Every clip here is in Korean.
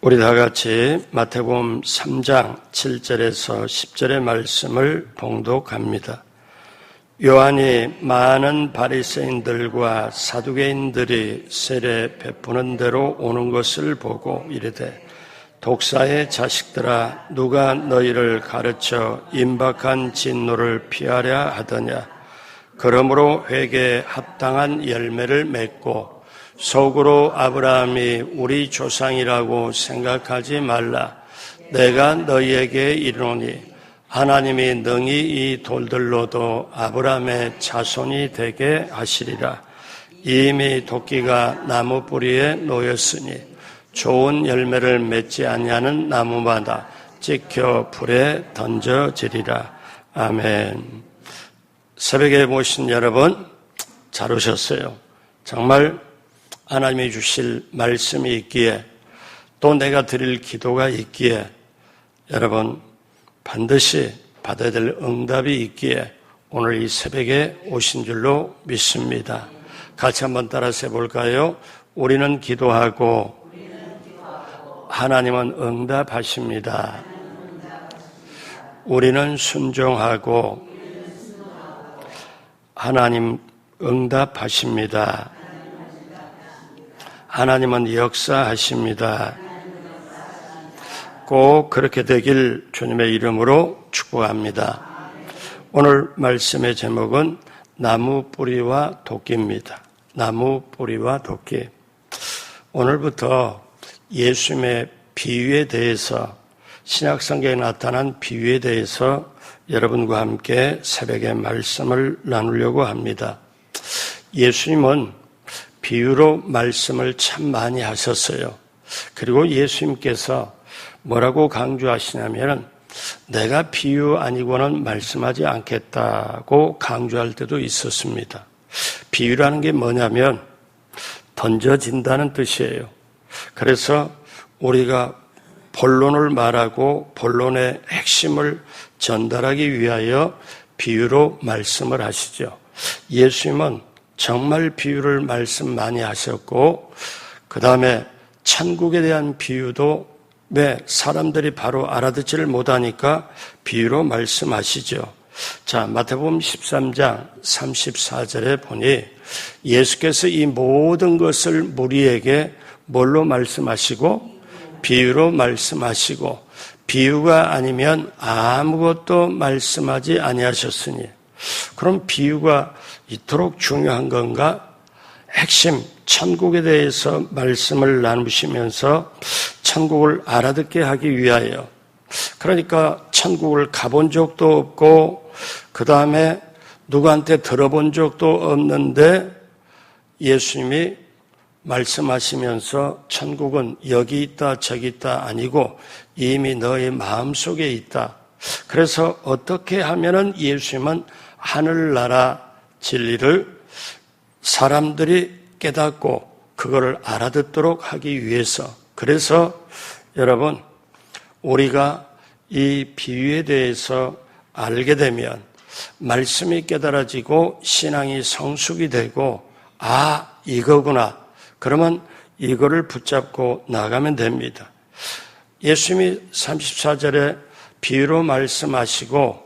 우리 다 같이 마태복음 3장 7절에서 10절의 말씀을 봉독합니다. 요한이 많은 바리새인들과 사두개인들이 세례 베푸는 대로 오는 것을 보고 이르되 독사의 자식들아, 누가 너희를 가르쳐 임박한 진노를 피하려 하더냐. 그러므로 회개에 합당한 열매를 맺고 속으로 아브라함이 우리 조상이라고 생각하지 말라. 내가 너희에게 이르노니 하나님이 능히 이 돌들로도 아브라함의 자손이 되게 하시리라. 이미 도끼가 나무 뿌리에 놓였으니 좋은 열매를 맺지 아니하는 나무마다 찍혀 불에 던져지리라. 아멘. 새벽에 모신 여러분, 잘 오셨어요. 정말 하나님이 주실 말씀이 있기에 또 내가 드릴 기도가 있기에 여러분 반드시 받아야 될 응답이 있기에 오늘 이 새벽에 오신 줄로 믿습니다. 같이 한번 따라서 해볼까요? 우리는 기도하고 하나님은 응답하십니다. 우리는 순종하고 하나님 응답하십니다. 하나님은 역사하십니다. 꼭 그렇게 되길 주님의 이름으로 축복합니다. 오늘 말씀의 제목은 나무 뿌리와 도끼입니다. 나무 뿌리와 도끼. 오늘부터 예수님의 비유에 대해서, 신약성경에 나타난 비유에 대해서 여러분과 함께 새벽에 말씀을 나누려고 합니다. 예수님은 비유로 말씀을 참 많이 하셨어요. 그리고 예수님께서 뭐라고 강조하시냐면 내가 비유 아니고는 말씀하지 않겠다고 강조할 때도 있었습니다. 비유라는 게 뭐냐면 던져진다는 뜻이에요. 그래서 우리가 본론을 말하고 본론의 핵심을 전달하기 위하여 비유로 말씀을 하시죠. 예수님은 정말 비유를 말씀 많이 하셨고 그 다음에 천국에 대한 비유도 왜 사람들이 바로 알아듣지를 못하니까 비유로 말씀하시죠. 자, 마태복음 13장 34절에 보니 예수께서 이 모든 것을 무리에게 뭘로 말씀하시고 비유로 말씀하시고 비유가 아니면 아무것도 말씀하지 아니하셨으니 그럼 비유가 이토록 중요한 건가? 핵심 천국에 대해서 말씀을 나누시면서 천국을 알아듣게 하기 위하여, 그러니까 천국을 가본 적도 없고 그 다음에 누구한테 들어본 적도 없는데 예수님이 말씀하시면서 천국은 여기 있다 저기 있다 아니고 이미 너의 마음속에 있다. 그래서 어떻게 하면은 예수님은 하늘나라 진리를 사람들이 깨닫고 그거를 알아듣도록 하기 위해서, 그래서 여러분 우리가 이 비유에 대해서 알게 되면 말씀이 깨달아지고 신앙이 성숙이 되고 아 이거구나, 그러면 이거를 붙잡고 나가면 됩니다. 예수님이 34절에 비유로 말씀하시고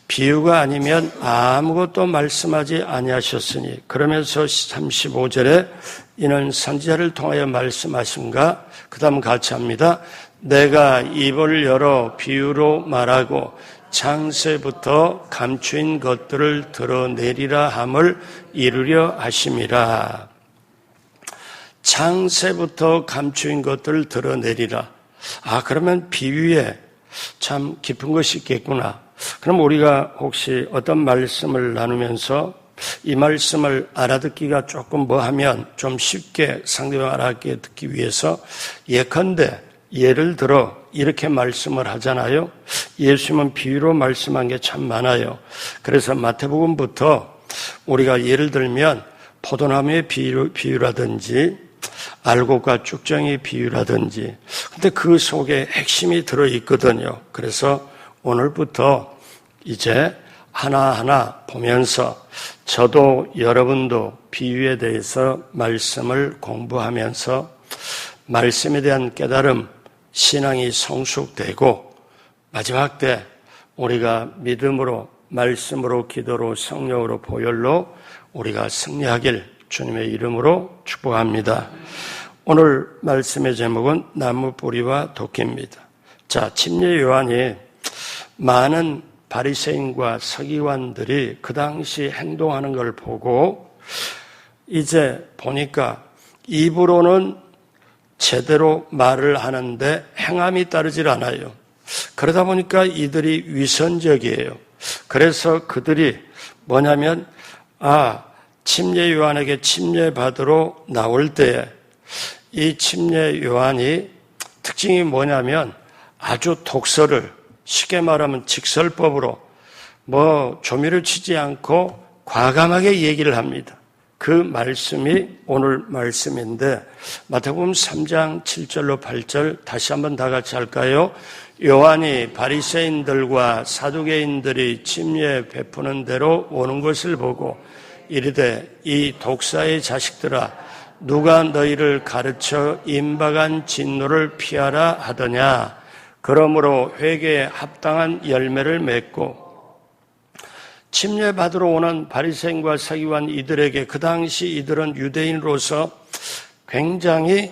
비유가 아니면 아무것도 말씀하지 아니하셨으니, 그러면서 35절에 이는 선지자를 통하여 말씀하신가? 그 다음 같이 합니다. 내가 입을 열어 비유로 말하고 창세부터 감추인 것들을 드러내리라 함을 이루려 하심이라. 창세부터 감추인 것들을 드러내리라. 아, 그러면 비유에 참 깊은 것이 있겠구나. 그럼 우리가 혹시 어떤 말씀을 나누면서 이 말씀을 알아듣기가 조금 뭐하면 좀 쉽게 상대방 알아듣게 듣기 위해서 예컨대 예를 들어 이렇게 말씀을 하잖아요. 예수님은 비유로 말씀한 게 참 많아요. 그래서 마태복음부터 우리가 예를 들면 포도나무의 비유라든지 알곡과 쭉정이의 비유라든지, 근데 그 속에 핵심이 들어있거든요. 그래서 오늘부터 이제 하나하나 보면서 저도 여러분도 비유에 대해서 말씀을 공부하면서 말씀에 대한 깨달음, 신앙이 성숙되고 마지막 때 우리가 믿음으로, 말씀으로, 기도로, 성령으로, 보혈로 우리가 승리하길 주님의 이름으로 축복합니다. 오늘 말씀의 제목은 나무 뿌리와 도끼입니다. 자, 침례 요한이 많은 바리새인과 서기관들이 그 당시 행동하는 걸 보고 이제 보니까 입으로는 제대로 말을 하는데 행함이 따르질 않아요. 그러다 보니까 이들이 위선적이에요. 그래서 그들이 뭐냐면 침례 요한에게 침례 받으러 나올 때에 이 침례 요한이 특징이 뭐냐면 아주 독설을, 쉽게 말하면 직설법으로 조미를 치지 않고 과감하게 얘기를 합니다. 그 말씀이 오늘 말씀인데 마태복음 3장 7절로 8절 다시 한번 다 같이 할까요? 요한이 바리새인들과 사두개인들이 침례 베푸는 대로 오는 것을 보고 이르되 이 독사의 자식들아 누가 너희를 가르쳐 임박한 진노를 피하라 하더냐. 그러므로 회개에 합당한 열매를 맺고 침례 받으러 오는 바리새인과 서기관 이들에게 그 당시 이들은 유대인으로서 굉장히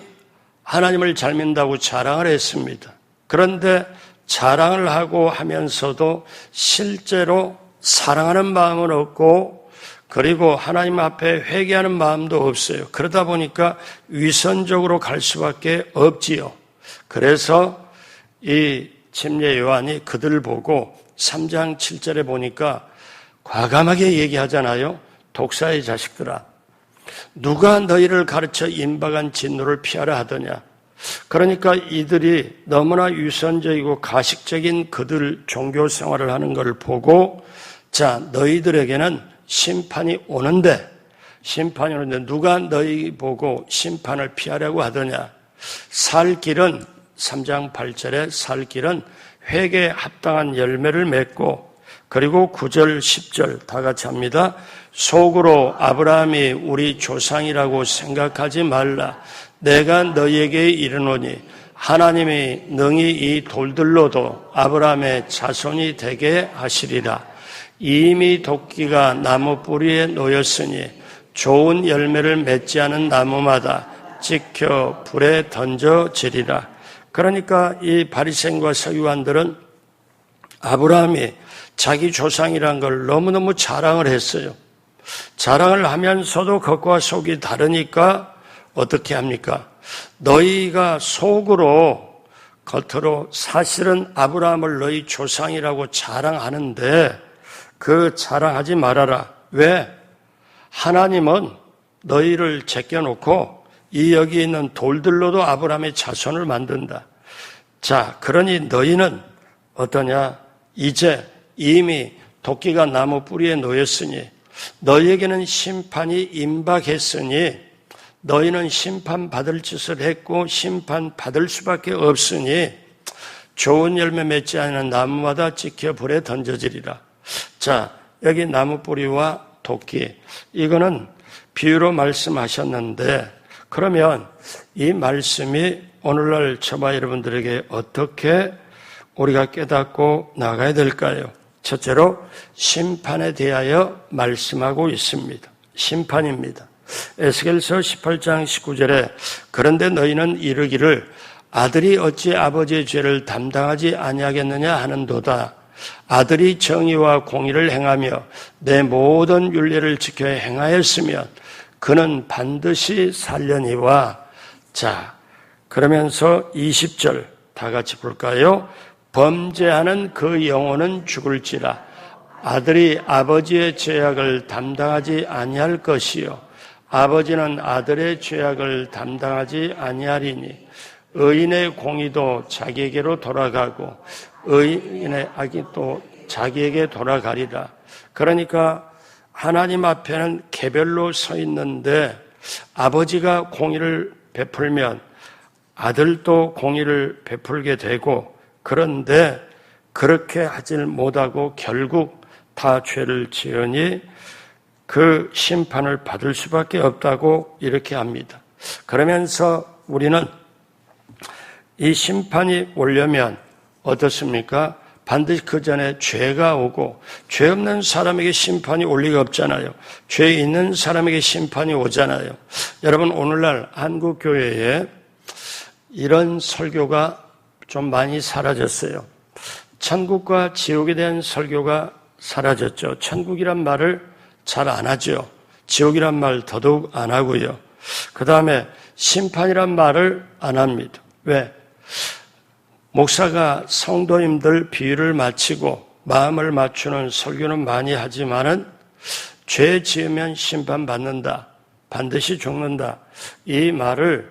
하나님을 잘 믿는다고 자랑을 했습니다. 그런데 자랑을 하고 하면서도 실제로 사랑하는 마음은 없고 그리고 하나님 앞에 회개하는 마음도 없어요. 그러다 보니까 위선적으로 갈 수밖에 없지요. 그래서 이 침례 요한이 그들 보고 3장 7절에 보니까 과감하게 얘기하잖아요. 독사의 자식들아, 누가 너희를 가르쳐 임박한 진노를 피하라 하더냐. 그러니까 이들이 너무나 위선적이고 가식적인 그들 종교 생활을 하는 걸 보고 너희들에게는 심판이 오는데 누가 너희 보고 심판을 피하려고 하더냐. 살 길은 3장 8절에 살 길은 회개에 합당한 열매를 맺고 그리고 9절 10절 다 같이 합니다. 속으로 아브라함이 우리 조상이라고 생각하지 말라. 내가 너희에게 이르노니 하나님이 능히 이 돌들로도 아브라함의 자손이 되게 하시리라. 이미 도끼가 나무 뿌리에 놓였으니 좋은 열매를 맺지 않은 나무마다 찍혀 불에 던져지리라. 그러니까 이 바리새인과 서기관들은 아브라함이 자기 조상이란 걸 너무너무 자랑을 했어요. 자랑을 하면서도 겉과 속이 다르니까 어떻게 합니까? 너희가 속으로 겉으로 사실은 아브라함을 너희 조상이라고 자랑하는데 그 자랑하지 말아라. 왜? 하나님은 너희를 제껴놓고 이 여기 있는 돌들로도 아브라함의 자손을 만든다. 자, 그러니 너희는 어떠냐? 이제 이미 도끼가 나무 뿌리에 놓였으니 너희에게는 심판이 임박했으니 너희는 심판받을 짓을 했고 심판받을 수밖에 없으니 좋은 열매 맺지 않는 나무마다 찍혀 불에 던져지리라. 자, 여기 나무 뿌리와 도끼, 이거는 비유로 말씀하셨는데 그러면 이 말씀이 오늘날 저와 여러분들에게 어떻게 우리가 깨닫고 나가야 될까요? 첫째로 심판에 대하여 말씀하고 있습니다. 심판입니다. 에스겔서 18장 19절에 그런데 너희는 이르기를 아들이 어찌 아버지의 죄를 담당하지 아니하겠느냐 하는도다. 아들이 정의와 공의를 행하며 내 모든 율례를 지켜 행하였으면 그는 반드시 살려니와. 자, 그러면서 20절 다 같이 볼까요? 범죄하는 그 영혼은 죽을지라. 아들이 아버지의 죄악을 담당하지 아니할 것이요 아버지는 아들의 죄악을 담당하지 아니하리니 의인의 공의도 자기에게로 돌아가고 의인의 악이 또 자기에게 돌아가리라. 그러니까 하나님 앞에는 개별로 서 있는데 아버지가 공의를 베풀면 아들도 공의를 베풀게 되고 그런데 그렇게 하질 못하고 결국 다 죄를 지으니 그 심판을 받을 수밖에 없다고 이렇게 합니다. 그러면서 우리는 이 심판이 오려면 어떻습니까? 반드시 그 전에 죄가 오고, 죄 없는 사람에게 심판이 올 리가 없잖아요. 죄 있는 사람에게 심판이 오잖아요. 여러분, 오늘날 한국교회에 이런 설교가 좀 많이 사라졌어요. 천국과 지옥에 대한 설교가 사라졌죠. 천국이란 말을 잘 안 하죠. 지옥이란 말 더더욱 안 하고요. 그 다음에 심판이란 말을 안 합니다. 왜? 목사가 성도님들 비유를 마치고 마음을 맞추는 설교는 많이 하지만은 죄 지으면 심판받는다, 반드시 죽는다, 이 말을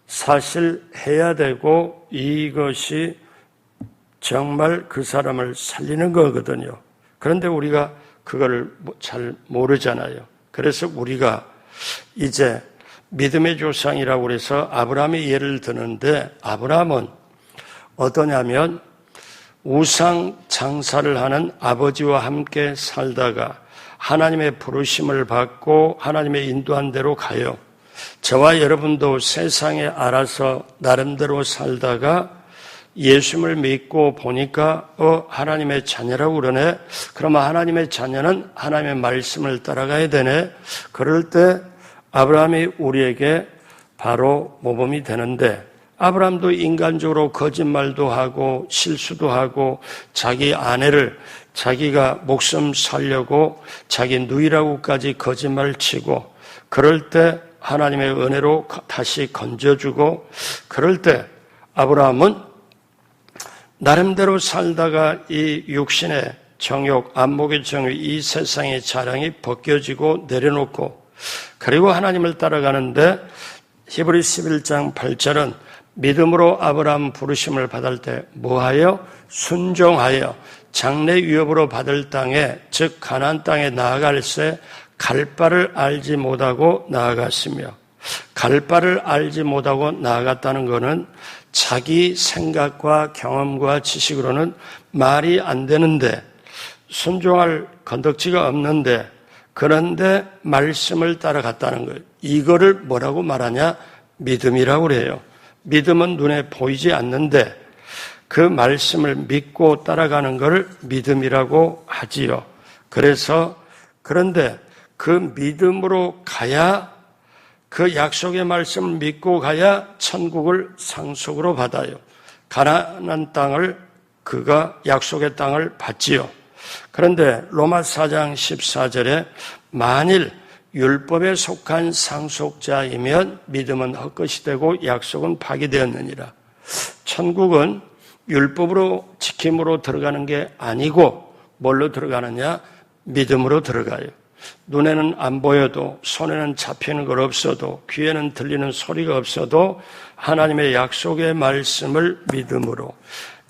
사실 해야 되고 이것이 정말 그 사람을 살리는 거거든요. 그런데 우리가 그걸 잘 모르잖아요. 그래서 우리가 이제 믿음의 조상이라고 해서 아브라함의 예를 드는데, 아브라함은 어떠냐면 우상 장사를 하는 아버지와 함께 살다가 하나님의 부르심을 받고 하나님의 인도한 대로 가요. 저와 여러분도 세상에 알아서 나름대로 살다가 예수님을 믿고 보니까 하나님의 자녀라고 그러네. 그러면 하나님의 자녀는 하나님의 말씀을 따라가야 되네. 그럴 때 아브라함이 우리에게 바로 모범이 되는데, 아브라함도 인간적으로 거짓말도 하고 실수도 하고 자기 아내를 자기가 목숨 살려고 자기 누이라고까지 거짓말 치고, 그럴 때 하나님의 은혜로 다시 건져주고, 그럴 때 아브라함은 나름대로 살다가 이 육신의 정욕, 안목의 정욕, 이 세상의 자랑이 벗겨지고 내려놓고, 그리고 하나님을 따라가는데, 히브리서 11장 8절은 믿음으로 아브라함 부르심을 받을 때 뭐하여? 순종하여 장래 위업으로 받을 땅에, 즉 가나안 땅에 나아갈새 갈 바를 알지 못하고 나아갔으며, 갈 바를 알지 못하고 나아갔다는 것은 자기 생각과 경험과 지식으로는 말이 안 되는데, 순종할 건덕지가 없는데, 그런데 말씀을 따라갔다는 거예요. 이거를 뭐라고 말하냐? 믿음이라고 그래요. 믿음은 눈에 보이지 않는데 그 말씀을 믿고 따라가는 걸 믿음이라고 하지요. 그런데 그 믿음으로 가야, 그 약속의 말씀을 믿고 가야 천국을 상속으로 받아요. 가나안 땅을, 그가 약속의 땅을 받지요. 그런데 로마 4장 14절에 만일 율법에 속한 상속자이면 믿음은 헛것이 되고 약속은 파기되었느니라. 천국은 율법으로 지킴으로 들어가는 게 아니고 뭘로 들어가느냐? 믿음으로 들어가요. 눈에는 안 보여도, 손에는 잡히는 것 없어도, 귀에는 들리는 소리가 없어도 하나님의 약속의 말씀을 믿음으로.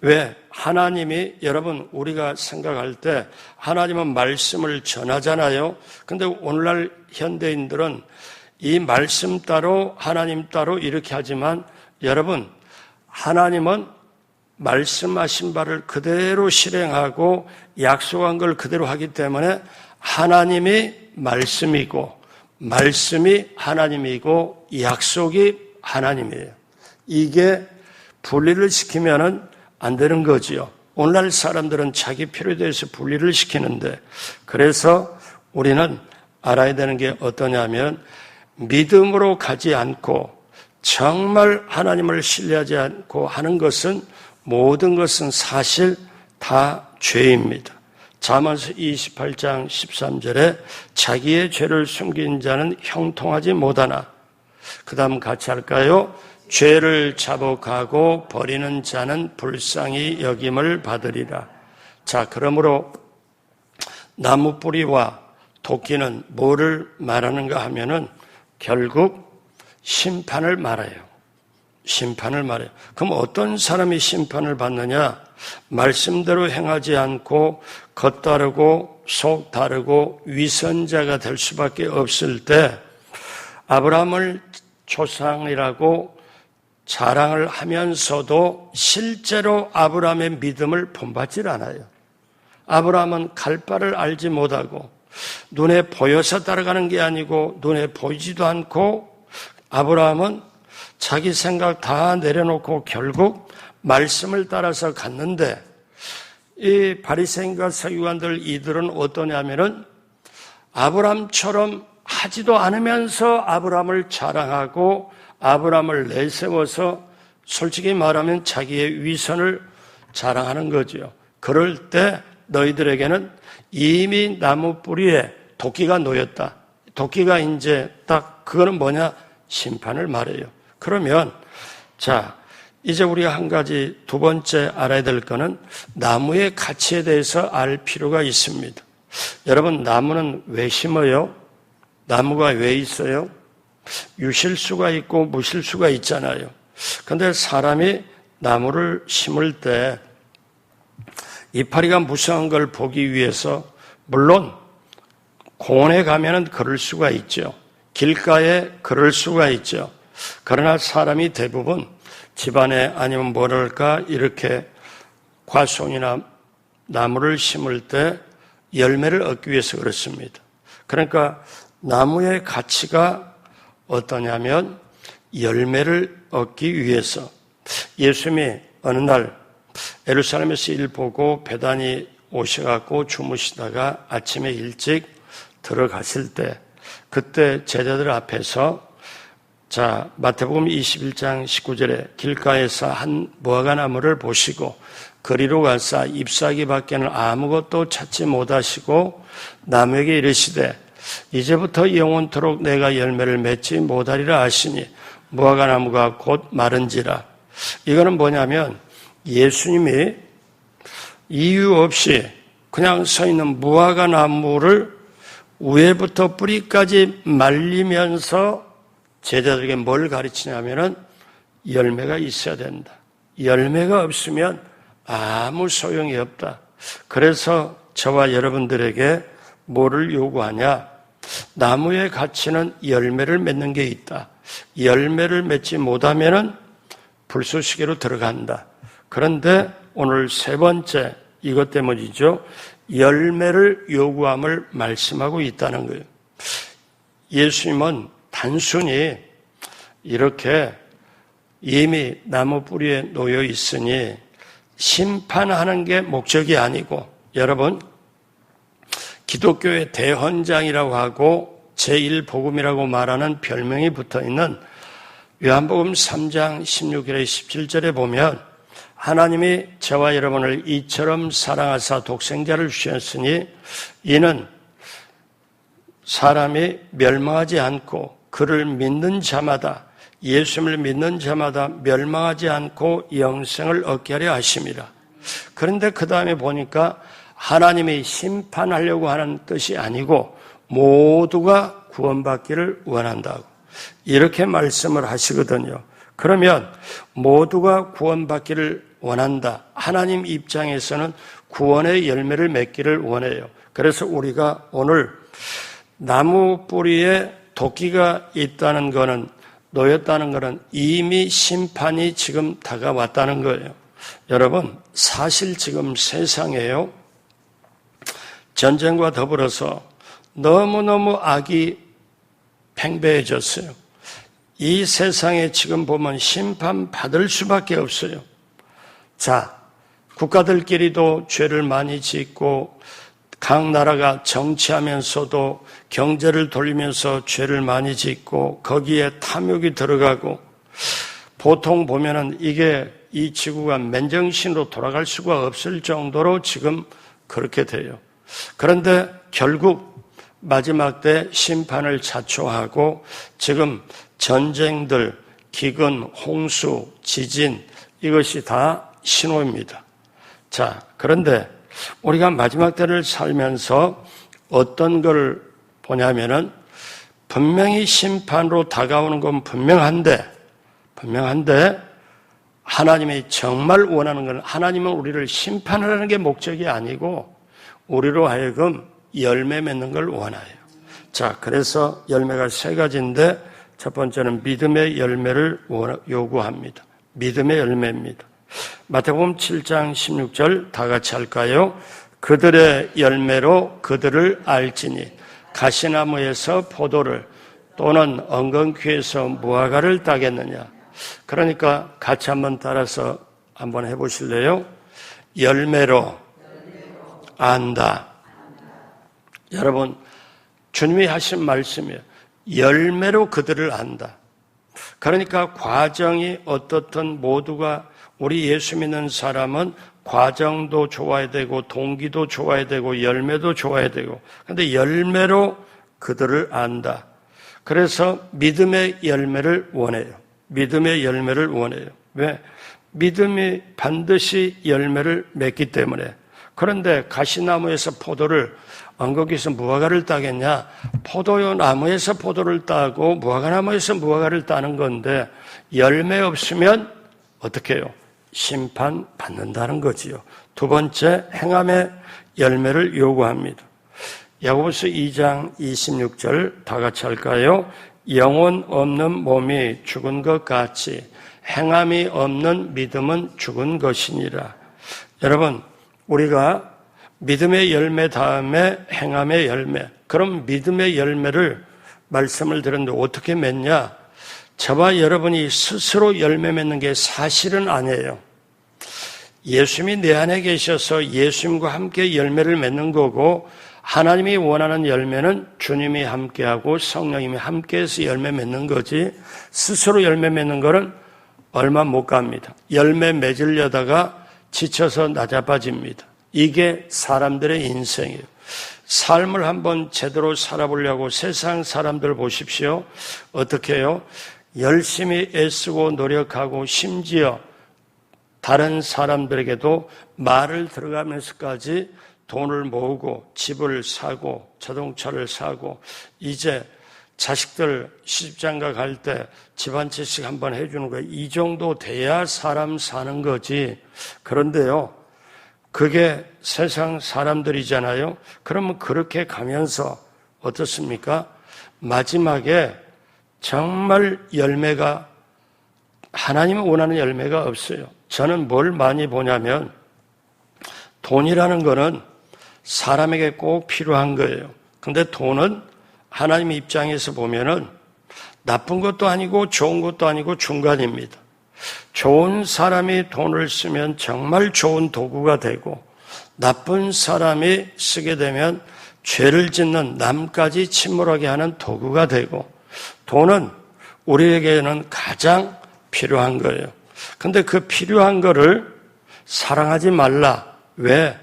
왜? 하나님이, 여러분, 우리가 생각할 때 하나님은 말씀을 전하잖아요. 근데 오늘날 현대인들은 이 말씀 따로 하나님 따로 이렇게 하지만, 여러분, 하나님은 말씀하신 바를 그대로 실행하고 약속한 걸 그대로 하기 때문에 하나님이 말씀이고 말씀이 하나님이고 약속이 하나님이에요. 이게 분리를 시키면은 안 되는 거지요. 오늘날 사람들은 자기 필요에 대해서 분리를 시키는데, 그래서 우리는 알아야 되는 게 어떠냐면, 믿음으로 가지 않고 정말 하나님을 신뢰하지 않고 하는 것은, 모든 것은 사실 다 죄입니다. 잠언서 28장 13절에 자기의 죄를 숨긴 자는 형통하지 못하나, 그 다음 같이 할까요? 죄를 자복하고 버리는 자는 불쌍히 여김을 받으리라. 자, 그러므로 나무 뿌리와 도끼는 뭐를 말하는가 하면은 결국 심판을 말해요. 심판을 말해요. 그럼 어떤 사람이 심판을 받느냐? 말씀대로 행하지 않고 겉다르고 속 다르고 위선자가 될 수밖에 없을 때, 아브라함을 조상이라고 자랑을 하면서도 실제로 아브라함의 믿음을 본받질 않아요. 아브라함은 갈 바를 알지 못하고 눈에 보여서 따라가는 게 아니고 눈에 보이지도 않고, 아브라함은 자기 생각 다 내려놓고 결국 말씀을 따라서 갔는데 이 바리새인과 서기관들 이들은 어떠냐면은 아브라함처럼 하지도 않으면서 아브라함을 자랑하고 아브라함을 내세워서 솔직히 말하면 자기의 위선을 자랑하는 거죠. 그럴 때 너희들에게는 이미 나무 뿌리에 도끼가 놓였다. 도끼가 이제 딱 그거는 뭐냐? 심판을 말해요. 그러면 자 이제 우리가 한 가지 두 번째 알아야 될 거는 나무의 가치에 대해서 알 필요가 있습니다. 여러분 나무는 왜 심어요? 나무가 왜 있어요? 유실수가 있고 무실수가 있잖아요. 그런데 사람이 나무를 심을 때 이파리가 무성한 걸 보기 위해서 물론 공원에 가면은 걸을 수가 있죠. 길가에 걸을 수가 있죠. 그러나 사람이 대부분 집안에 아니면 뭐랄까 이렇게 과송이나 나무를 심을 때 열매를 얻기 위해서 그렇습니다. 그러니까 나무의 가치가 어떠냐면 열매를 얻기 위해서 예수님이 어느 날 예루살렘에서 일 보고 베다니 오셔갖고 주무시다가 아침에 일찍 들어가실 때 그때 제자들 앞에서 자 마태복음 21장 19절에 길가에서 한 무화과나무를 보시고 거리로 가사 잎사귀 밖에는 아무것도 찾지 못하시고 나무에게 이르시되 이제부터 영원토록 내가 열매를 맺지 못하리라 하시니 무화과나무가 곧 마른지라. 이거는 뭐냐면 예수님이 이유 없이 그냥 서 있는 무화과나무를 위에부터 뿌리까지 말리면서 제자들에게 뭘 가르치냐면은 열매가 있어야 된다. 열매가 없으면 아무 소용이 없다. 그래서 저와 여러분들에게 뭐를 요구하냐? 나무의 가치는 열매를 맺는 게 있다. 열매를 맺지 못하면은 불쏘시개로 들어간다. 그런데 오늘 세 번째 이것 때문이죠. 열매를 요구함을 말씀하고 있다는 거예요. 예수님은 단순히 이렇게 이미 나무 뿌리에 놓여 있으니 심판하는 게 목적이 아니고 여러분 기독교의 대헌장이라고 하고 제1복음이라고 말하는 별명이 붙어있는 요한복음 3장 16절에 17절에 보면 하나님이 저와 여러분을 이처럼 사랑하사 독생자를 주셨으니 이는 사람이 멸망하지 않고 그를 믿는 자마다 예수님을 믿는 자마다 멸망하지 않고 영생을 얻게 하려 하심이라. 그런데 그 다음에 보니까 하나님이 심판하려고 하는 뜻이 아니고 모두가 구원받기를 원한다고 이렇게 말씀을 하시거든요. 그러면 모두가 구원받기를 원한다. 하나님 입장에서는 구원의 열매를 맺기를 원해요. 그래서 우리가 오늘 나무 뿌리에 도끼가 있다는 것은 놓였다는 것은 이미 심판이 지금 다가왔다는 거예요. 여러분 사실 지금 세상에요. 전쟁과 더불어서 너무너무 악이 팽배해졌어요. 이 세상에 지금 보면 심판받을 수밖에 없어요. 자, 국가들끼리도 죄를 많이 짓고 각 나라가 정치하면서도 경제를 돌리면서 죄를 많이 짓고 거기에 탐욕이 들어가고 보통 보면은 이게 이 지구가 맨정신으로 돌아갈 수가 없을 정도로 지금 그렇게 돼요. 그런데 결국 마지막 때 심판을 자초하고 지금 전쟁들, 기근, 홍수, 지진 이것이 다 신호입니다. 자, 그런데 우리가 마지막 때를 살면서 어떤 걸 보냐면은 분명히 심판으로 다가오는 건 분명한데 하나님이 정말 원하는 건 하나님은 우리를 심판하라는 게 목적이 아니고 우리로 하여금 열매 맺는 걸 원해요. 자, 그래서 열매가 세 가지인데 첫 번째는 믿음의 열매를 요구합니다. 믿음의 열매입니다. 마태복음 7장 16절 다 같이 할까요? 그들의 열매로 그들을 알지니 가시나무에서 포도를 또는 엉겅퀴에서 무화과를 따겠느냐. 그러니까 같이 한번 따라서 한번 해보실래요? 열매로 안다. 여러분, 주님이 하신 말씀이에요. 열매로 그들을 안다. 그러니까 과정이 어떻든 모두가 우리 예수 믿는 사람은 과정도 좋아야 되고 동기도 좋아야 되고 열매도 좋아야 되고, 그런데 열매로 그들을 안다. 그래서 믿음의 열매를 원해요. 믿음의 열매를 원해요. 왜? 믿음이 반드시 열매를 맺기 때문에. 그런데 가시나무에서 포도를, 거기서 무화과를 따겠냐? 포도요 나무에서 포도를 따고 무화과 나무에서 무화과를 따는 건데, 열매 없으면 어떻게 해요? 심판받는다는 거지요. 두 번째, 행함의 열매를 요구합니다. 야고보서 2장 26절 다 같이 할까요? 영혼 없는 몸이 죽은 것 같이 행함이 없는 믿음은 죽은 것이니라. 여러분, 우리가 믿음의 열매 다음에 행함의 열매, 그럼 믿음의 열매를 말씀을 드렸는데 어떻게 맺냐? 저와 여러분이 스스로 열매 맺는 게 사실은 아니에요. 예수님이 내 안에 계셔서 예수님과 함께 열매를 맺는 거고, 하나님이 원하는 열매는 주님이 함께하고 성령님이 함께해서 열매 맺는 거지, 스스로 열매 맺는 거는 얼마 못 갑니다. 열매 맺으려다가 지쳐서 낮아빠집니다. 이게 사람들의 인생이에요. 삶을 한번 제대로 살아보려고 세상 사람들 보십시오. 어떻게 해요? 열심히 애쓰고 노력하고 심지어 다른 사람들에게도 말을 들어가면서까지 돈을 모으고 집을 사고 자동차를 사고, 이제 자식들 시집장가 갈 때 집 한 채씩 한번 해주는 거예요. 이 정도 돼야 사람 사는 거지. 그런데요, 그게 세상 사람들이잖아요. 그러면 그렇게 가면서 어떻습니까? 마지막에 정말 열매가, 하나님이 원하는 열매가 없어요. 저는 뭘 많이 보냐면, 돈이라는 거는 사람에게 꼭 필요한 거예요. 근데 돈은 하나님 입장에서 보면은 나쁜 것도 아니고 좋은 것도 아니고 중간입니다. 좋은 사람이 돈을 쓰면 정말 좋은 도구가 되고, 나쁜 사람이 쓰게 되면 죄를 짓는 남까지 침몰하게 하는 도구가 되고, 돈은 우리에게는 가장 필요한 거예요. 근데 그 필요한 거를 사랑하지 말라. 왜?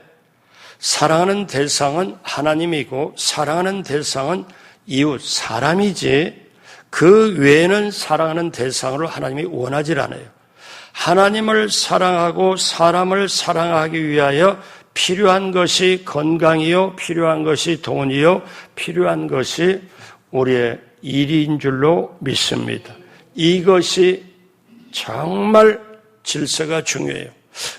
사랑하는 대상은 하나님이고 사랑하는 대상은 이웃, 사람이지, 그 외에는 사랑하는 대상으로 하나님이 원하지 않아요. 하나님을 사랑하고 사람을 사랑하기 위하여 필요한 것이 건강이요, 필요한 것이 돈이요, 필요한 것이 우리의 일인 줄로 믿습니다. 이것이 정말 질서가 중요해요.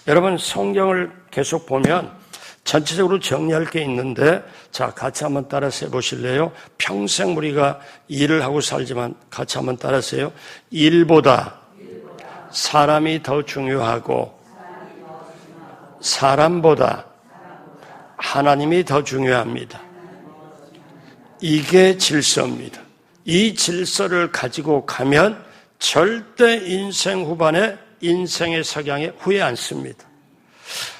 여러분, 성경을 계속 보면 전체적으로 정리할 게 있는데, 자, 같이 한번 따라서 해보실래요? 평생 우리가 일을 하고 살지만 같이 한번 따라서 해요. 일보다 사람이 더 중요하고 사람보다 하나님이 더 중요합니다. 이게 질서입니다. 이 질서를 가지고 가면 절대 인생 후반에 인생의 석양에 후회 않습니다.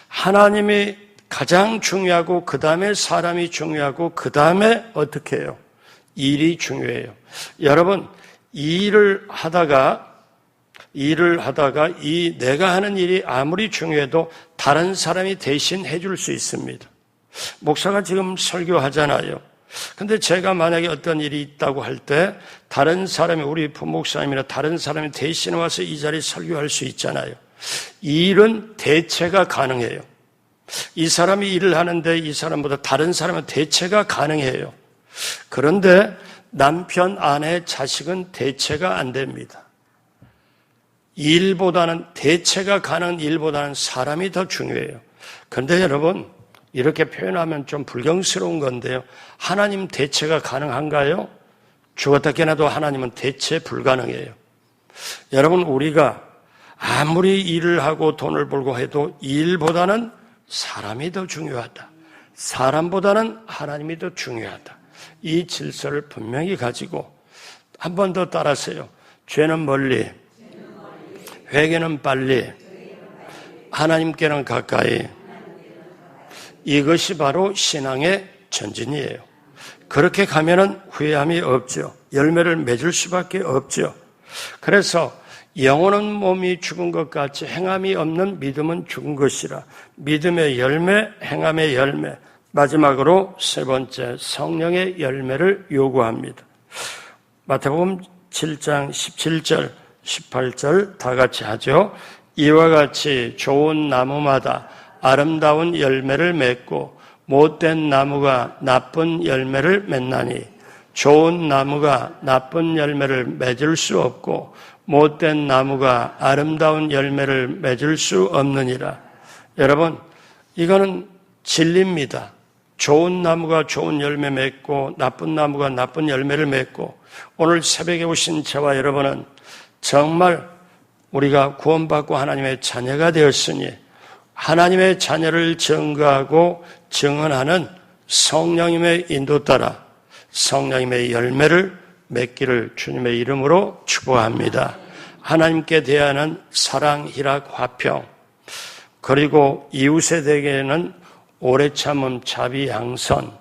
하나님이 가장 중요하고 그 다음에 사람이 중요하고 그 다음에 어떻게 해요? 일이 중요해요. 여러분, 일을 하다가 이 내가 하는 일이 아무리 중요해도 다른 사람이 대신 해줄 수 있습니다. 목사가 지금 설교하잖아요. 근데 제가 만약에 어떤 일이 있다고 할 때 다른 사람이, 우리 부목사님이나 다른 사람이 대신 와서 이 자리에 설교할 수 있잖아요. 이 일은 대체가 가능해요. 이 사람이 일을 하는데 이 사람보다 다른 사람은 대체가 가능해요. 그런데 남편, 아내, 자식은 대체가 안 됩니다. 일보다는, 대체가 가능한 일보다는 사람이 더 중요해요. 그런데 여러분, 이렇게 표현하면 좀 불경스러운 건데요, 하나님 대체가 가능한가요? 죽었다 깨나도 하나님은 대체 불가능해요. 여러분, 우리가 아무리 일을 하고 돈을 벌고 해도 일보다는 사람이 더 중요하다. 사람보다는 하나님이 더 중요하다. 이 질서를 분명히 가지고 한 번 더 따라하세요. 죄는 멀리, 회개는 빨리, 하나님께는 가까이. 이것이 바로 신앙의 전진이에요. 그렇게 가면은 후회함이 없죠. 열매를 맺을 수밖에 없죠. 그래서 영혼은 몸이 죽은 것 같이 행함이 없는 믿음은 죽은 것이라. 믿음의 열매, 행함의 열매. 마지막으로 세 번째, 성령의 열매를 요구합니다. 마태복음 7장 17절, 18절 다 같이 하죠. 이와 같이 좋은 나무마다 아름다운 열매를 맺고 못된 나무가 나쁜 열매를 맺나니 좋은 나무가 나쁜 열매를 맺을 수 없고 못된 나무가 아름다운 열매를 맺을 수 없느니라. 여러분, 이거는 진리입니다. 좋은 나무가 좋은 열매 맺고 나쁜 나무가 나쁜 열매를 맺고 오늘 새벽에 오신 저와 여러분은 정말 우리가 구원받고 하나님의 자녀가 되었으니 하나님의 자녀를 증거하고 증언하는 성령님의 인도 따라 성령님의 열매를 맺기를 주님의 이름으로 축복합니다. 하나님께 대하는 사랑, 희락, 화평, 그리고 이웃에 대해는 오래 참음, 자비, 양선,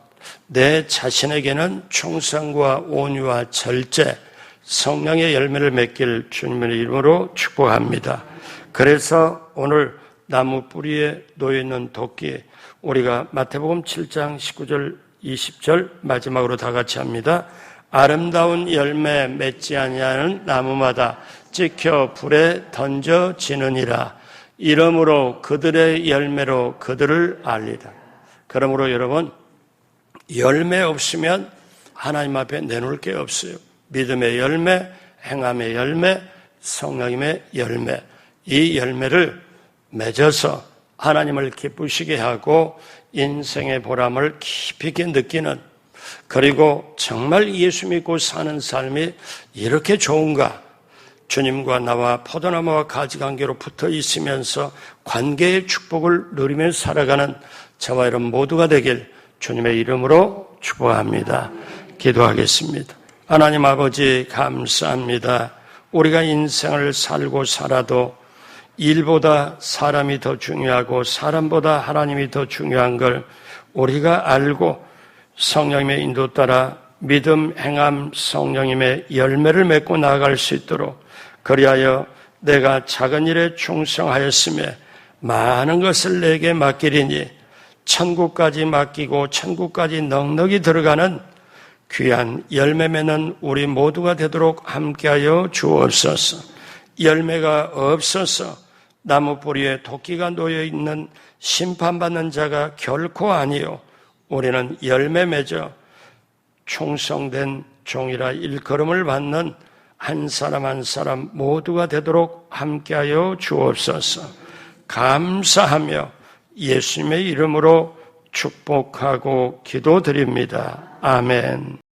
내 자신에게는 충성과 온유와 절제, 성령의 열매를 맺길 주님의 이름으로 축복합니다. 그래서 오늘 나무 뿌리에 놓여있는 도끼, 우리가 마태복음 7장 19절 20절 마지막으로 다 같이 합니다. 아름다운 열매 맺지 아니하는 나무마다 찍혀 불에 던져지느니라. 이러므로 그들의 열매로 그들을 알리라. 그러므로 여러분, 열매 없으면 하나님 앞에 내놓을 게 없어요. 믿음의 열매, 행함의 열매, 성령님의 열매, 이 열매를 맺어서 하나님을 기쁘시게 하고 인생의 보람을 깊이 있게 느끼는, 그리고 정말 예수 믿고 사는 삶이 이렇게 좋은가, 주님과 나와 포도나무와 가지관계로 붙어 있으면서 관계의 축복을 누리며 살아가는 저와 여러분 모두가 되길 주님의 이름으로 축복합니다. 기도하겠습니다. 하나님 아버지 감사합니다. 우리가 인생을 살고 살아도 일보다 사람이 더 중요하고 사람보다 하나님이 더 중요한 걸 우리가 알고 성령님의 인도 따라 믿음, 행함, 성령님의 열매를 맺고 나아갈 수 있도록, 그리하여 내가 작은 일에 충성하였으며 많은 것을 내게 맡기리니 천국까지 맡기고 천국까지 넉넉히 들어가는 귀한 열매 맺는 우리 모두가 되도록 함께하여 주옵소서. 열매가 없어서 나무 뿌리에 도끼가 놓여있는 심판받는 자가 결코 아니요, 우리는 열매 맺어 충성된 종이라 일컬음을 받는 한 사람 한 사람 모두가 되도록 함께하여 주옵소서. 감사하며 예수님의 이름으로 축복하고 기도드립니다. 아멘.